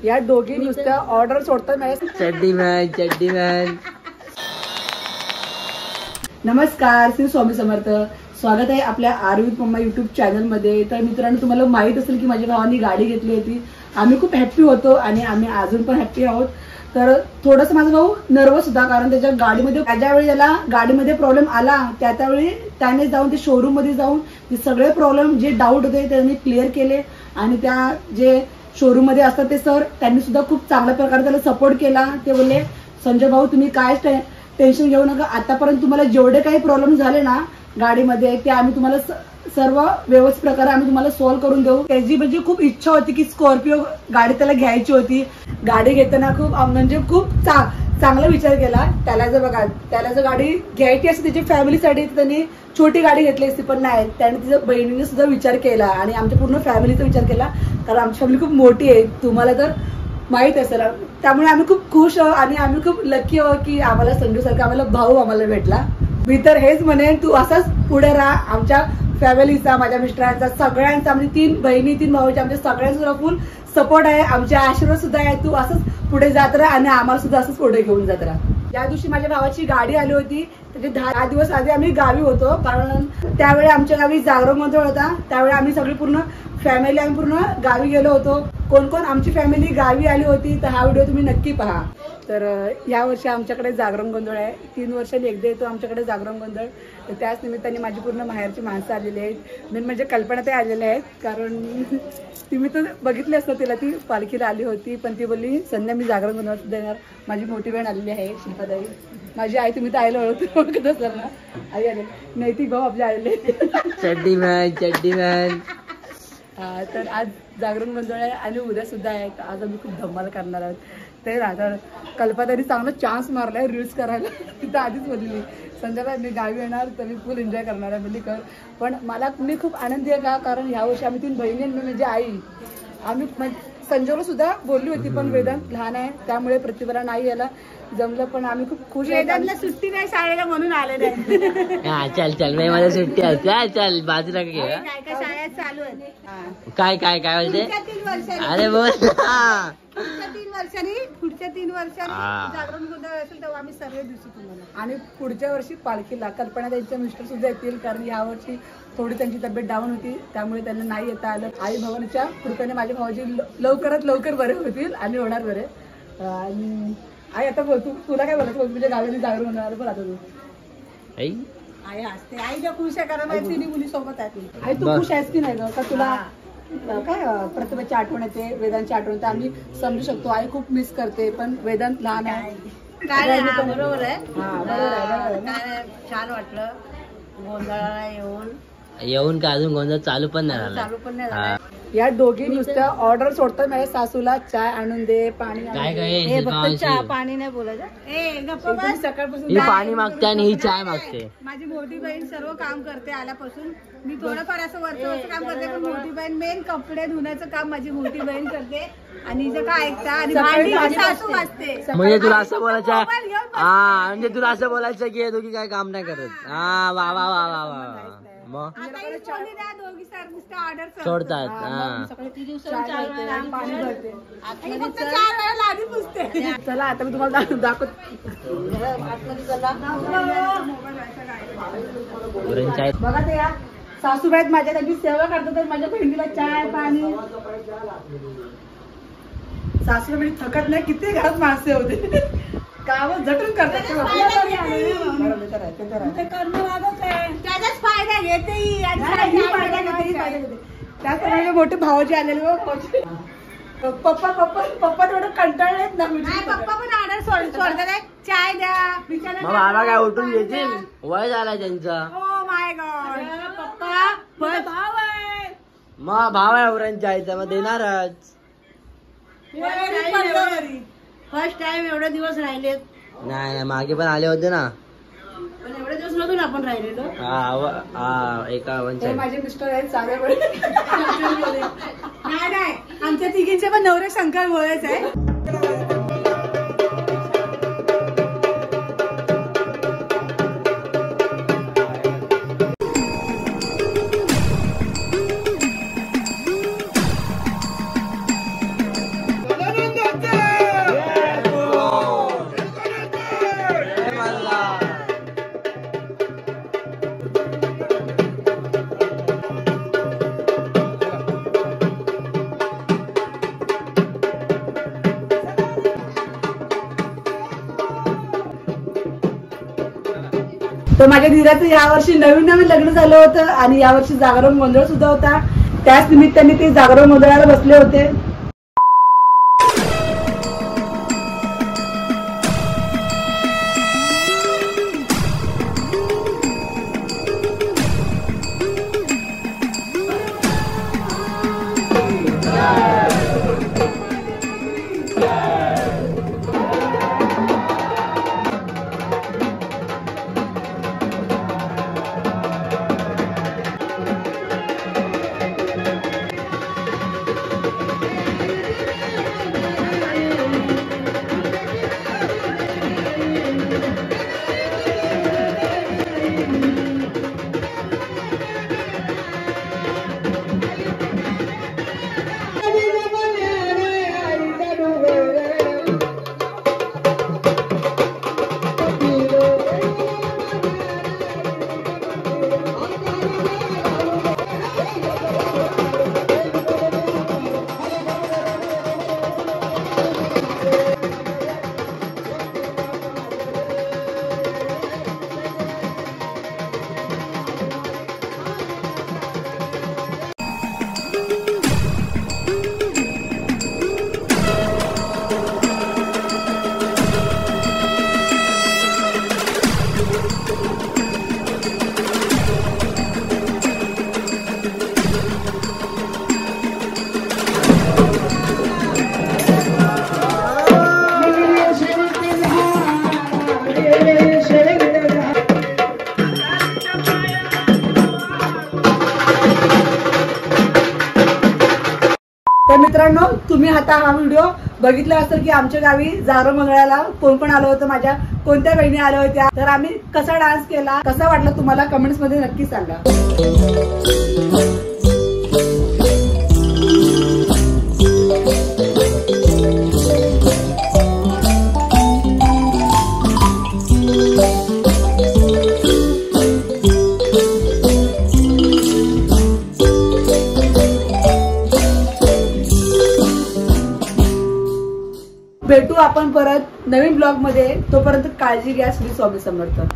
या दोघी नुसत्या ऑर्डर सोडतात नाही. चड्डी मॅन. नमस्कार, श्री स्वामी समर्थ. स्वागत आहे आपल्या आरवित मम्मा युट्यूब चॅनल मध्ये. तर मित्रांनो, तुम्हाला माहित असेल की माझ्या भावानी गाडी घेतली होती. आम्ही खूप हॅप्पी होतो आणि आम्ही अजून पण हॅप्पी आहोत. तर थोडस माझा भाऊ नर्वस होता, कारण त्याच्या गाडीमध्ये ज्यावेळी त्याला गाडीमध्ये प्रॉब्लेम आला त्यावेळी त्याने जाऊन ते शोरूम मध्ये जाऊन ते सगळे प्रॉब्लेम जे डाऊट होते त्यांनी क्लिअर केले. आणि त्या जे शोरूम मध्ये असतात ते सर त्यांनी सुद्धा खूप चांगल्या प्रकारे त्याला सपोर्ट केला. ते बोलले, संजय भाऊ तुम्ही काय टेन्शन घेऊ नका, आतापर्यंत तुम्हाला जेवढे काही प्रॉब्लेम झाले ना गाडीमध्ये ते आम्ही तुम्हाला सर्व व्यवस्थित प्रकारे आम्ही तुम्हाला सॉल्व्ह करून देऊ. त्याची म्हणजे खूप इच्छा होती की स्कॉर्पिओ गाडी त्याला घ्यायची होती. गाडी घेताना खूप म्हणजे खूप चांगला विचार केला. त्याला जर गाडी घ्यायची असते त्याच्या फॅमिलीसाठी त्यांनी छोटी गाडी घेतली असती, पण नाही, त्याने तिच्या बहिणीने सुद्धा विचार केला आणि आमच्या पूर्ण फॅमिलीचा विचार केला. कारण आमची फॅमिली खूप मोठी आहे, तुम्हाला तर माहित असेल. त्यामुळे आम्ही खूप खुश आहोत आणि आम्ही खूप लकी आहोत की आम्हाला संजू सारखा आम्हाला भाऊ आम्हाला भेटला. मी तर हेच म्हणेन, तू असाच पुढे राहा. आमच्या फॅमिलीचा, माझ्या मिस्टरांचा, सगळ्यांचा, म्हणजे 3 बहिणी 3 भाऊच्या आमच्या सगळ्यांचा फुल सपोर्ट आहे. आमचे आशीर्वाद सुद्धा आहे. तू असंच पुढे जात राहा आणि आम्हाला सुद्धा असंच पुढे घेऊन जात राहा. या दिवशी माझ्या भावाची गाडी आली होती. त्याचे 10 दिवस आधी आम्ही गावी होतो, कारण त्यावेळी आमच्या गावी जागरण गोंधळ होता. त्यावेळी आम्ही सगळी पूर्ण फॅमिली आम्ही पूर्ण गावी गेलो होतो. कोण कोण आमची फॅमिली गावी आली होती तर हा व्हिडिओ तुम्ही नक्की पहा. तर या वर्षी आमच्याकडे जागरण गोंधळ आहे. 3 वर्षांनी एकदा येतो आमच्याकडे जागरण गोंधळ. तर त्याच निमित्ताने माझी पूर्ण माहेरची माणसं आलेली आहेत. मेन म्हणजे कल्पना ते आलेल्या आहेत, कारण तुम्ही तर बघितली असतं तिला, ती पालखीला आली होती. पण ती बोलली संध्या मी जागरण गोंधळ देणार. माझी मोठी बहीण आलेली आहे शिल्पाताई. माझी आई, तुम्ही तर आईला ओळखत असाल ना, आई आले. नैतिक भाऊ आपले आलेले. चड्डी मॅन. तर आज जागरण गोंधळ आहे आणि उद्या सुद्धा आहे. आज आम्ही खूप धमाल करणार आहोत. ते राहतात कल्पतानी चांगला चान्स मारलाय रील्स करायला. तिथं आधीच बोलली संध्याकाळी मी गावी येणार तर मी फुल एन्जॉय करणार आहे. म्हणजे कर, पण मी खूप आनंदी आहे का, कारण ह्या वर्षी आम्ही 3 बहिणी म्हणजे आई आम्ही संजयला सुद्धा बोलली होती, पण वेदांत लहान आहे त्यामुळे प्रतिभाला नाही यायला जमलं. पण आम्ही खूप खुश आहे. वेदांतला सुट्टी नाही शाळेला म्हणून आले नाही. चल मला सुट्टी असते. चल बाजूला घे. काय शाळेत चालू आहे. काय बोलते? अरे बोल. पुढच्या 3 वर्षांनी जागरण गोंधळ असेल तेव्हा आम्ही सर्व दिवशी तुम्हाला. आणि पुढच्या वर्षी पालखीला कल्पना त्यांच्या मिस्टर सुद्धा येतील, कारण या वर्षी थोडी त्यांची तब्येत डाऊन होती त्यामुळे त्यांना नाही येता आलं. आई भवानीच्या कृपेने माझ्या भावाची लवकरात लवकर बरे होतील आणि होणार बरे. आणि आई आता बोल, तुला काय बोलायचं? तुझ्या गावाने जागरण होणार पण आता तू आई असते. आई जर खुश आहे, कारण 3 मुली सोबत आहेत. आई तू खुश आहेस की नाही का? तुला काय प्रतिभाची आठवण येते, वेदांची आठवण येते, आम्ही समजू शकतो. आई खूप मिस करते, पण वेदांत लहान आहे. काय बरोबर आहे. छान वाटलं गोंधळाला येऊन का अजून गोंधळ चालू पण नाही झाला. या दोघी नुसत्या ऑर्डर सोडतात. माझ्या सासूला चाय आणून दे, पाणी चहा पाणी नाही बोलायचं. सकाळपासून पाणी मागते आणि ही चाय मागते. माझी मोठी बहीण सर्व काम करते आल्यापासून. मी थोडंफार असं वरचं काम करते, पण मोठी बहीण मेन कपडे धुण्याचं काम माझी मोठी बहीण करते. आणि हिचं काय ऐकता आणि सासू वाजते. म्हणजे तुला असं बोलायचं म्हणजे तुला असं बोलायचं की दोघी काय काम नाही करत. वा वा वा वा वा. मग सोडतात. चला आता मी तुम्हाला दाखवत. बघा ते या सासूबाईत माझ्या त्यांची सेवा करतात. माझ्या बहिणीला चाय पाणी. सासूबाई म्हणजे थकत नाही. किती घरात माणसे होते, काम झटून करतात. त्याचाच फायदा घेते. त्याच मोठे भावाजी आलेले. पप्पा थोडं कंटाळलेत ना. पप्पा पण ऑर्डर सोडतात. चाय द्या. बाबा काय उठून घेतील, वय झालाय त्यांचा. Oh my God. पप्पा भाव आहे. मग भाव आहे औरांच्या आईचा, मग देणारच. फर्स्ट टाइम एवढे दिवस राहिलेत. नाही मागे पण आले होते ना, पण एवढे दिवस नव्हतो ना आपण राहिलेलो. एका माझे मिस्टर आहेत साधे वेळ. नाही आमच्या तिघींचे पण नवरे शंकर बोलायचं आहे. तर माझ्या धीराचं यावर्षी नवीन लग्न झालं होतं आणि यावर्षी जागरण गोंधळ सुद्धा होता. त्याच निमित्ताने ते जागरण गोंधळाला बसले होते. तर मित्रांनो, तुम्ही आता हा व्हिडिओ बघितला असेल की आमच्या गावी जागरण मंगळाला कोण कोण आलं होतं, माझ्या कोणत्या बहिणी आल्या होत्या, तर आम्ही कसा डान्स केला, कसा वाटला तुम्हाला कमेंट्स मध्ये नक्की सांगा. भेटू आपण परत नवीन ब्लॉग मध्ये. तोपर्यंत काळजी घ्या. श्री स्वामी समर्थ.